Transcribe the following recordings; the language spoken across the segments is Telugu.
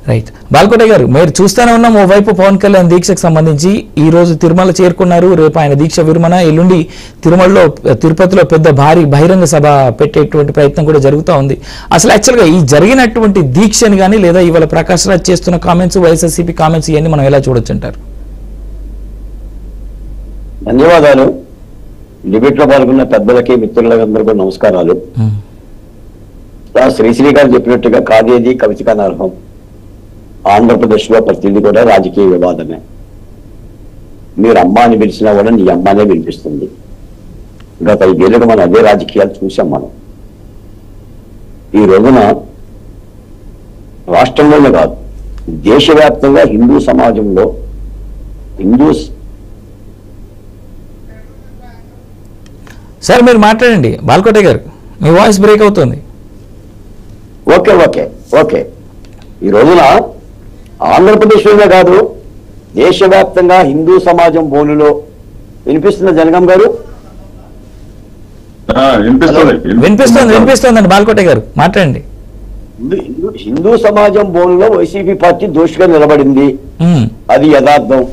రైట్ బాల్కోట గారు మీరు చూస్తూనే ఉన్నాం ఓవైపు పవన్ కళ్యాణ్ దీక్షకు సంబంధించి ఈ రోజు తిరుమల చేరుకున్నారు. రేపు ఆయన దీక్ష విరమణ, ఎల్లుండి తిరుపతిలో పెద్ద భారీ బహిరంగ సభ పెట్టేటువంటి ప్రయత్నం కూడా జరుగుతూ ఉంది. అసలు యాక్చువల్గా ఈ జరిగినటువంటి దీక్షని కానీ లేదా ఇవాళ ప్రకాష్ రాజ్ చేస్తున్న కామెంట్స్, వైఎస్ఆర్సీపీ కామెంట్స్ ఇవన్నీ మనం ఎలా చూడొచ్చు అంటారు? ధన్యవాదాలు. డిబేట్ లో పాల్గొన్న పెద్దలకి మిత్రులందరికీ నమస్కారాలు. శ్రీశ్రీ గారు చెప్పినట్టుగా కాదేది కవితగా నర్హం. ఆంధ్రప్రదేశ్ లో ప్రతిదీ కూడా రాజకీయ వివాదమే. మీరు అమ్మ అని పిలిచినా కూడా నీ అమ్మనే వినిపిస్తుంది. గత 5 ఏళ్ళుగా మనం అదే రాజకీయాలు చూసాం. మనం ఈ రోజున రాష్ట్రంలోనే కాదు దేశవ్యాప్తంగా హిందూ సమాజంలో సార్ మీరు మాట్లాడండి బాల్కోట గారు, మీ వాయిస్ బ్రేక్ అవుతుంది. ఓకే ఓకే ఓకే ఈ రోజున ఆంధ్రప్రదేశ్లోనే కాదు దేశవ్యాప్తంగా హిందూ సమాజం బోనులో వినిపిస్తున్న జనగం గారు వినిపిస్తుందండి బాల్కోట గారు మాట్లాడండి. హిందూ సమాజం బోనులో వైసీపీ పార్టీ దోషిగా నిలబడింది. అది యథార్థం.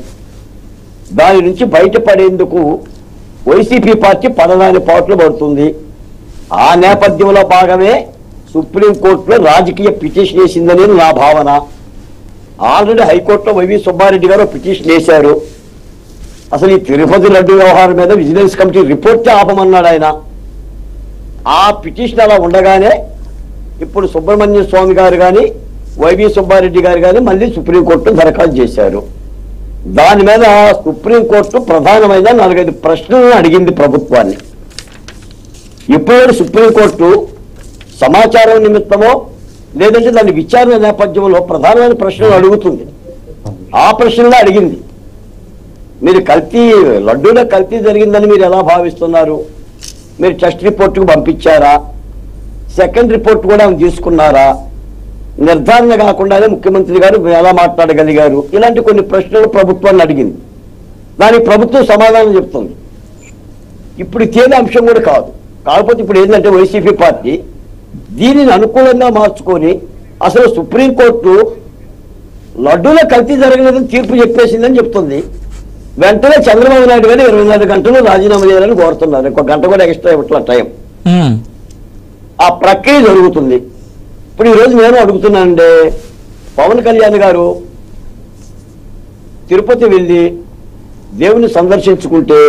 దాని నుంచి బయటపడేందుకు వైసీపీ పార్టీ పడదాని పాటలు పడుతుంది. ఆ నేపథ్యంలో భాగమే సుప్రీంకోర్టులో రాజకీయ పిటిషన్ వేసిందని నా భావన. ఆల్రెడీ హైకోర్టులో వైవి సుబ్బారెడ్డి గారు పిటిషన్ వేశారు. అసలు ఈ తిరుపతి లడ్డు వ్యవహారం మీద విజిలెన్స్ కమిటీ రిపోర్ట్ ఆపమన్నాడు ఆయన. ఆ పిటిషన్ అలా ఉండగానే ఇప్పుడు సుబ్రహ్మణ్య స్వామి గారు కానీ వైవి సుబ్బారెడ్డి గారు కానీ మళ్ళీ సుప్రీంకోర్టులో దరఖాస్తు చేశారు. దాని మీద సుప్రీంకోర్టు ప్రధానమైన 4-5 ప్రశ్నలను అడిగింది ప్రభుత్వాన్ని. ఇప్పుడు సుప్రీంకోర్టు సమాచారం నిమిత్తమో లేదంటే దాని విచారణ నేపథ్యంలో ప్రధానమైన ప్రశ్నలు అడుగుతుంది. ఆ ప్రశ్నలో అడిగింది, మీరు లడ్డూలో కల్తీ జరిగిందని మీరు ఎలా భావిస్తున్నారు? మీరు టెస్ట్ రిపోర్టుకు పంపించారా? సెకండ్ రిపోర్ట్ కూడా తీసుకున్నారా? నిర్ధారణ కాకుండానే ముఖ్యమంత్రి గారు ఎలా మాట్లాడగలిగారు? ఇలాంటి కొన్ని ప్రశ్నలు ప్రభుత్వాన్ని అడిగింది. దానికి ప్రభుత్వం సమాధానం చెప్తుంది. ఇప్పుడు తేలి అంశం కూడా కాదు. కాకపోతే ఇప్పుడు ఏంటంటే వైసీపీ పార్టీ దీనిని అనుకూలంగా మార్చుకొని అసలు సుప్రీంకోర్టు లడ్డూలో కల్తీ జరగలేదని తీర్పు చెప్పేసిందని చెప్తుంది. వెంటనే చంద్రబాబు నాయుడు గారు 24 గంటలు రాజీనామా చేయాలని కోరుతున్నారు. 1 గంట కూడా ఎక్స్ట్రా ఇవ్వట్ల టైం. ఆ ప్రక్రియ జరుగుతుంది. ఇప్పుడు ఈరోజు నేను అడుగుతున్నానండి, పవన్ కళ్యాణ్ గారు తిరుపతి వెళ్ళి దేవుని సందర్శించుకుంటే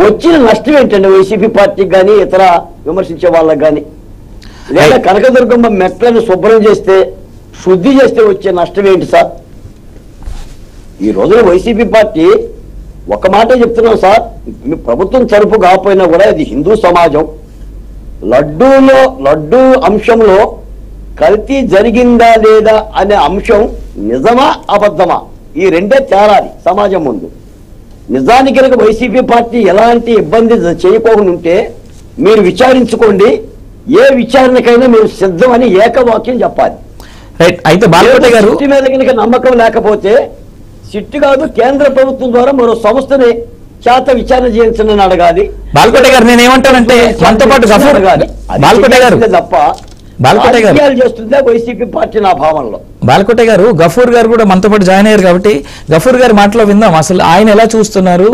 వచ్చిన నష్టం ఏంటండి వైసీపీ పార్టీకి కానీ ఇతర విమర్శించే వాళ్ళకి కానీ? లేదా కనకదుర్గమ్మ మెట్లను శుభ్రం చేస్తే శుద్ధి చేస్తే వచ్చే నష్టం ఏంటి సార్? ఈ రోజున వైసీపీ పార్టీ ఒక మాట చెప్తున్నాం సార్, ప్రభుత్వం తరపు కాకపోయినా కూడా ఇది హిందూ సమాజం. లడ్డూ అంశంలో కల్తీ జరిగిందా లేదా అనే అంశం నిజమా అబద్ధమా ఈ రెండే తేలాలి సమాజం ముందు. నిజానికి కనుక వైసీపీ పార్టీ ఎలాంటి ఇబ్బంది చేయకోకుండా ఉంటే మీరు విచారించుకోండి, ఏ విచారణకైనా మీరు సిద్ధమని ఏకవాక్యం చెప్పాలి. అయితే బాల్కోట గారు మీద కనుక నమ్మకం లేకపోతే సిట్టు కాదు కేంద్ర ప్రభుత్వం ద్వారా మరో సంస్థని చేత విచారణ చేయించని అడగాలి. బాల్కోట గారు నేనేమంటానంటే మనతో పాటు గఫూర్ బాల్కోట గారు తప్ప చేస్తుందే వైసీపీ పార్టీ నా భావనలో. బాల్కోట గారు గఫూర్ గారు కూడా మనతో పాటు జాయిన్ అయ్యారు కాబట్టి గఫూర్ గారి మాటలో విందాం. అసలు ఆయన ఎలా చూస్తున్నారు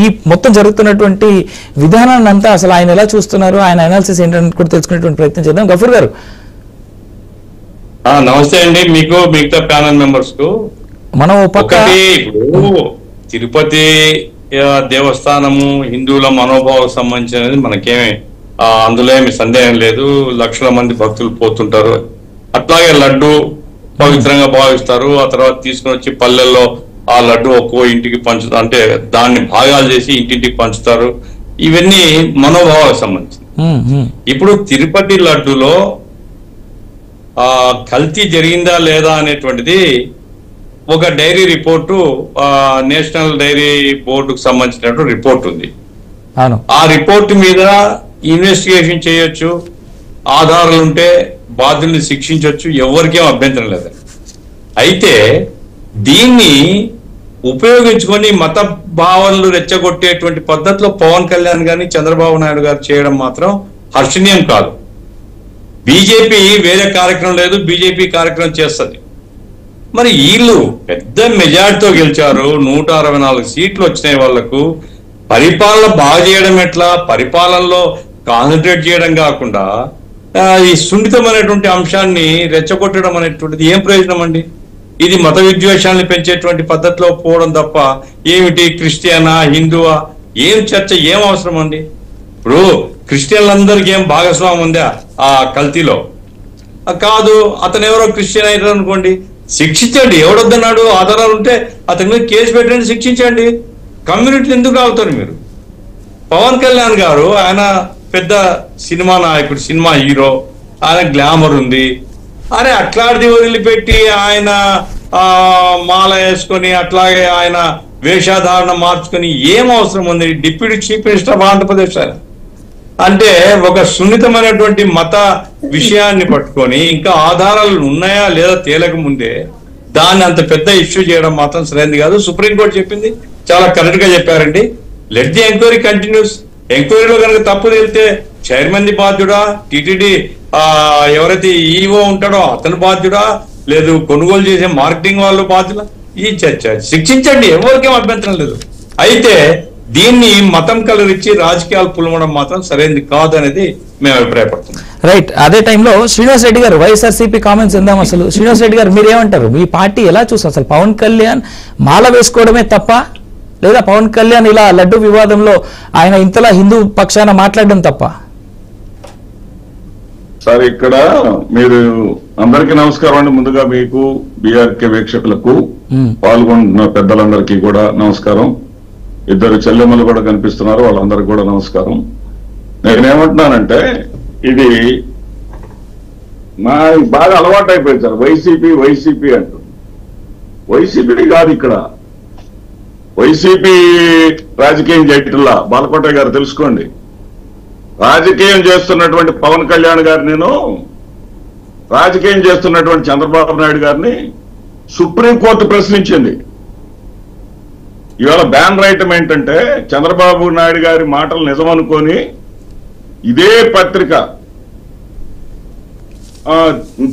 ఈ మొత్తం జరుగుతున్నటువంటి విధానాన్ని అంతా, అసలు ఆయన ఎలా చూస్తున్నారు, ఆయన అనాలిసిస్ ఏంటంటే కూడా తెలుసుకునేటువంటి ప్రయత్నం చేద్దాం. గఫూర్ గారు నమస్తే అండి. మీకు మిగతా ప్యానల్ మెంబర్స్ కు మనం ఇప్పుడు తిరుపతి దేవస్థానము హిందువుల మనోభావాలకు సంబంధించినది మనకేమి అందులో ఏమి సందేహం లేదు. లక్షల మంది భక్తులు పోతుంటారు. అట్లాగే లడ్డు పవిత్రంగా భావిస్తారు. ఆ తర్వాత తీసుకుని వచ్చి పల్లెల్లో ఆ లడ్డు ఒక్కో ఇంటికి పంచుతారు, అంటే దాన్ని భాగాలు చేసి ఇంటింటికి పంచుతారు. ఇవన్నీ మనోభావాలకు సంబంధించింది. ఇప్పుడు తిరుపతి లడ్డులో కల్తీ జరిగిందా లేదా అనేటువంటిది ఒక డైరీ రిపోర్టు, నేషనల్ డైరీ బోర్డుకు సంబంధించినటువంటి రిపోర్ట్ ఉంది. ఆ రిపోర్ట్ మీద ఇన్వెస్టిగేషన్ చేయొచ్చు, ఆధారాలుంటే బాధ్యుల్ని శిక్షించవచ్చు, ఎవరికేం అభ్యంతరం లేదు. అయితే దీన్ని ఉపయోగించుకొని మత భావనలు రెచ్చగొట్టేటువంటి పద్ధతిలో పవన్ కళ్యాణ్ గాని చంద్రబాబు నాయుడు గారు చేయడం మాత్రం హర్షణీయం కాదు. బీజేపీ వేరే కార్యక్రమం లేదు, బీజేపీ కార్యక్రమం చేస్తుంది. మరి వీళ్ళు పెద్ద మెజార్టీతో గెలిచారు, 164 సీట్లు వచ్చినాయి వాళ్లకు. పరిపాలన బాగా చేయడం ఎట్లా, పరిపాలనలో కాన్సన్ట్రేట్ చేయడం కాకుండా ఈ సున్నితమైనటువంటి అంశాన్ని రెచ్చగొట్టడం అనేటువంటిది ఏం ప్రయోజనం అండి? ఇది మత విద్వేషాలను పెంచేటువంటి పద్ధతిలో పోవడం తప్ప ఏమిటి? క్రిస్టియనా, హిందువా, ఏం చర్చ, ఏం అవసరం అండి? ఇప్పుడు క్రిస్టియన్లందరికీ ఏం భాగస్వామ్యం ఉందా ఆ కల్తీలో? కాదు. అతను ఎవరో క్రిస్టియన్ అయినారు అనుకోండి, శిక్షించండి. ఎవడొద్దన్నాడు? ఆధారాలు ఉంటే అతని మీద కేసు పెట్టండి, శిక్షించండి. కమ్యూనిటీని ఎందుకు ఆగుతారు మీరు? పవన్ కళ్యాణ్ గారు ఆయన పెద్ద సినిమా నాయకుడు, సినిమా హీరో, ఆయన గ్లామర్ ఉంది. అరే అట్లాంటిది వదిలిపెట్టి ఆయన మాల వేసుకొని అట్లాగే ఆయన వేషధారణ మార్చుకొని ఏం అవసరం ఉంది? Deputy chief minister of Andhra Pradesh ఆయన అంటే ఒక సున్నితమైనటువంటి మత విషయాన్ని పట్టుకొని ఇంకా ఆధారాలు ఉన్నాయా లేదా తేలక ముందే దాన్ని అంత పెద్ద ఇష్యూ చేయడం మాత్రం సరైనది కాదు. సుప్రీంకోర్టు చెప్పింది, చాలా కరెక్ట్ గా చెప్పారండి. Let the enquiry continues. ఎంక్వైరీలో కనుక తప్పు తెలితే చైర్మన్ ది బాధ్యుడా, టిటిడి ఎవరైతే ఈఓ ఉంటాడో అతను బాధ్యుడా, లేదు కొనుగోలు చేసే మార్కెటింగ్ వాళ్ళు బాధ్యులా? ఈ చర్చ శిక్షించండి, ఎవరికేం అభ్యంతరం లేదు. అయితే దీన్ని మతం కలరిచ్చి రాజకీయాలు పులమడం మాత్రం సరైనది కాదు అనేది మేము అభిప్రాయపడుతున్నాం. రైట్. అదే టైంలో శ్రీనివాస్ రెడ్డి గారు, వైఎస్ఆర్సీపీ కామెంట్స్ ఎందాం. అసలు శ్రీనివాస్ రెడ్డి గారు మీరేమంటారు? మీ పార్టీ ఎలా చూస్తారు? అసలు పవన్ కళ్యాణ్ మాల వేసుకోవడమే తప్ప, లేదా పవన్ కళ్యాణ్ ఇలా లడ్డు వివాదంలో ఆయన ఇంతలా హిందూ పక్షాన మాట్లాడడం తప్ప? సార్, ఇక్కడ మీరు అందరికీ నమస్కారం అండి. ముందుగా మీకు, బీఆర్కే వీక్షకులకు, పాల్గొంటున్న పెద్దలందరికీ కూడా నమస్కారం. ఇద్దరు చెల్లెమ్మలు కూడా కనిపిస్తున్నారు, వాళ్ళందరికీ కూడా నమస్కారం. నేనేమంటున్నానంటే ఇది మా బాగా అలవాటు అయిపోయింది సార్. వైసీపీ అంటూ. వైసీపీ కాదు, ఇక్కడ వైసీపీ రాజకీయం చేయట్లా. బాలకోట గారు తెలుసుకోండి. రాజకీయం చేస్తున్నటువంటి పవన్ కళ్యాణ్ గారు, నేను రాజకీయం చేస్తున్నటువంటి చంద్రబాబు నాయుడు గారిని సుప్రీంకోర్టు ప్రశ్నించింది. ఇవాళ బ్యాన్ రైటం ఏంటంటే, చంద్రబాబు నాయుడు గారి మాటలు నిజమనుకొని ఇదే పత్రిక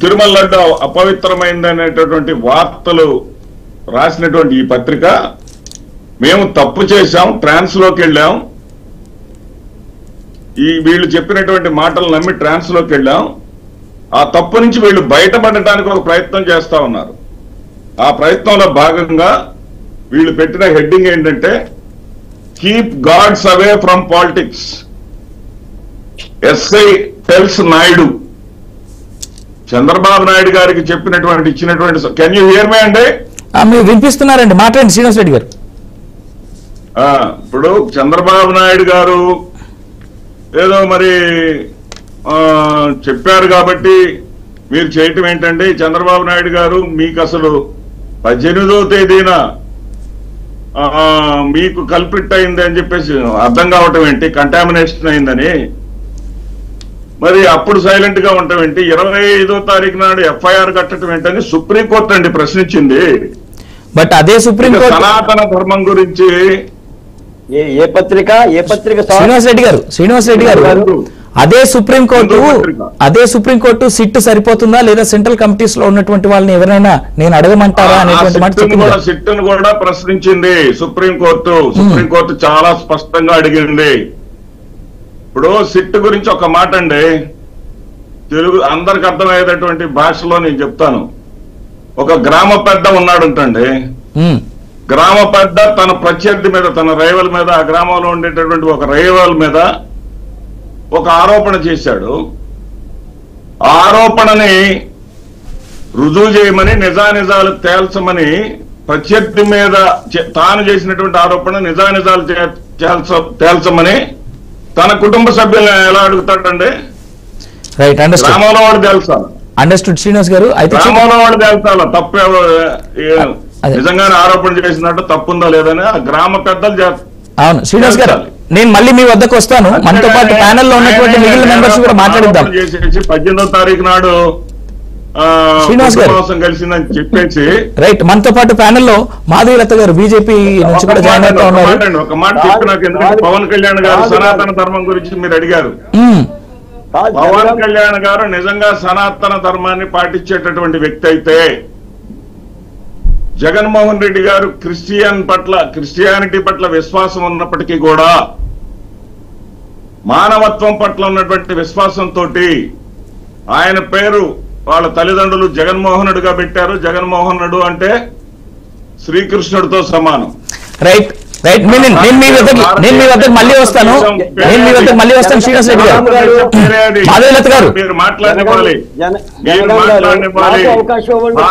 తిరుమల లడ్డు అపవిత్రమైందనేటటువంటి వార్తలు రాసినటువంటి ఈ పత్రిక, మేము తప్పు చేశాం, ట్రాన్స్ లోకి వెళ్ళాం, వీళ్ళు చెప్పినటువంటి మాటలు నమ్మి ట్రాన్స్ లోకి వెళ్ళాం, ఆ తప్పు నుంచి వీళ్ళు బయటపడటానికి ఒక ప్రయత్నం చేస్తా ఉన్నారు. ఆ ప్రయత్నంలో భాగంగా వీళ్ళు పెట్టిన హెడ్డింగ్ ఏంటంటే, keep gods away from politics, SI tells Naidu. Chandrababu Naidu గారికి ఇచ్చినటువంటి కెన్ యూ హియర్ మీ అండి? మీరు వినిపిస్తున్నారండి, మాట్లాడండి శ్రీనివాస్ రెడ్డి గారు. ఇప్పుడు చంద్రబాబు నాయుడు గారు ఏదో మరి చెప్పారు కాబట్టి మీరు చేయటం ఏంటండి? చంద్రబాబు నాయుడు గారు మీకు అసలు 18వ తేదీన మీకు కల్పిట్ అయింది అని చెప్పేసి అర్థం కావటం ఏంటి? కంటామినేషన్ అయిందని. మరి అప్పుడు సైలెంట్ గా ఉండటం ఏంటి? 25వ తారీఖు నాడు ఎఫ్ఐఆర్ కట్టడం ఏంటని సుప్రీంకోర్టు అండి ప్రశ్నించింది. బట్ అదే సుప్రీంకోర్టు సనాతన ధర్మం గురించి ఏ పత్రిక శ్రీనివాస్ రెడ్డి గారు అదే సుప్రీంకోర్టు సిట్ సరిపోతుందా లేదా సెంట్రల్ కమిటీస్ లో ఉన్నటువంటి వాళ్ళని ఎవరైనా నేను అడగమంటారా అనేటువంటి మాట సిట్ను కూడా ప్రశ్నించింది సుప్రీంకోర్టు చాలా స్పష్టంగా అడిగింది. ఇప్పుడు సిట్ గురించి ఒక మాట అండి, తెలుగు అందరికి అర్థమయ్యేటటువంటి భాషలో నేను చెప్తాను. ఒక గ్రామ పెద్ద ఉన్నాడుంటండి. గ్రామ పెద్ద తన ప్రత్యర్థి మీద, తన రైవల్ మీద, ఆ గ్రామంలో ఉండేటటువంటి ఒక రైవల్ మీద ఒక ఆరోపణ చేశాడు. ఆ ఆరోపణని రుజువు చేయమని, నిజానిజాలు తేల్చమని, ప్రత్యర్థి మీద తాను చేసినటువంటి ఆరోపణ నిజానిజాలు తేల్చమని తన కుటుంబ సభ్యులను ఎలా అడుగుతాడండి? గ్రామంలో వాడు తేల్చాలి. అండర్స్టూడ్ శ్రీనివాస్ గారు. అయితే గ్రామంలో వాడు తేల్చాలి. తప్పు నిజంగానే ఆరోపణ చేసినట్టు తప్పుందా లేదని ఆ గ్రామ పెద్దలు. అవును శ్రీనివాస్ గారు, నేను మళ్ళీ మీ వద్దకు వస్తాను. మనతో పాటు ప్యానెల్ లో ఉన్నటువంటి మిగిలిన మెంబర్స్ కూడా మాట్లాడిద్దాం. 18వ తారీఖు నాడు శ్రీనివాస్ గారు కలిసిందని చెప్పేసి రైట్. మనతో పాటు ప్యానెల్ లో మాధవీలత గారు బీజేపీ నుంచి కూడా జాయిన్ అవుతా ఉన్నారు. ఒక మాట చెప్పి నాకు, ఎందుకంటే పవన్ కళ్యాణ్ గారు సనాతన ధర్మం గురించి మీరు అడిగారు. కాదు, పవన్ జనగాం- కళ్యాణ్ గారు నిజంగా సనాతన ధర్మాన్ని పాటించేటటువంటి వ్యక్తి అయితే జగన్మోహన్ రెడ్డి గారు క్రిస్టియానిటీ పట్ల విశ్వాసం ఉన్నప్పటికీ కూడా మానవత్వం పట్ల ఉన్నటువంటి విశ్వాసంతో ఆయన పేరు వాళ్ళ తల్లిదండ్రులు జగన్మోహనుడుగా పెట్టారు. జగన్మోహనుడు అంటే శ్రీకృష్ణుడితో సమానం. రైట్ రైట్ నేను మీ వద్దకు మళ్ళీ వస్తాను. శ్రీనివాస్ రెడ్డి గారు, మాధవీలత గారు మీరు మాట్లాడనివ్వాలి. జనగాం గారు, నాకు అవకాశం ఇవ్వండి.